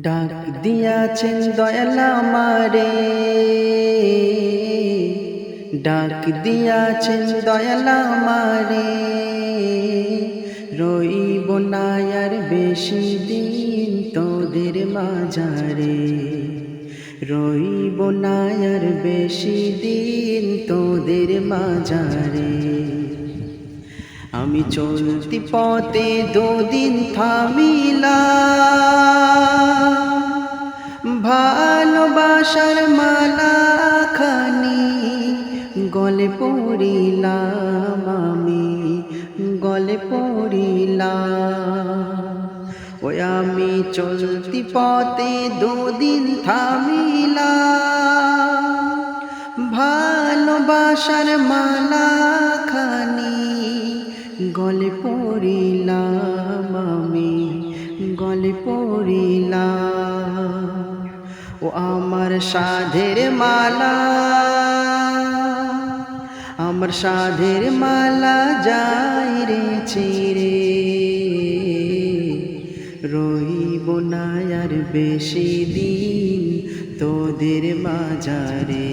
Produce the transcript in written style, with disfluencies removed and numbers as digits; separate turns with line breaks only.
ডাক দিয়াছেন দয়াল আমারে, ডাক দিয়াছেন দয়াল আমারে, রইব না আর বেশি দিন তোদের মাঝারে, রইব না আর বেশি দিন তোদের মাঝারে। আমি চলতি পথে দুদিন থামিলাম, ভালোবাসার মালা খানি গলে পড়িলাম, আমি গলে পড়িলাম। ওই আমি চলতি পথে দুদিন থামিলাম, ভালোবাসার মালা খানি গলে পড়িলাম, আমি গলে পড়িলাম। ও আমার সাধের মালা, আমার সাধের মালা যাই রে ছিঁড়ে, রইব না আর বেশি দিন তোদের মাঝারে।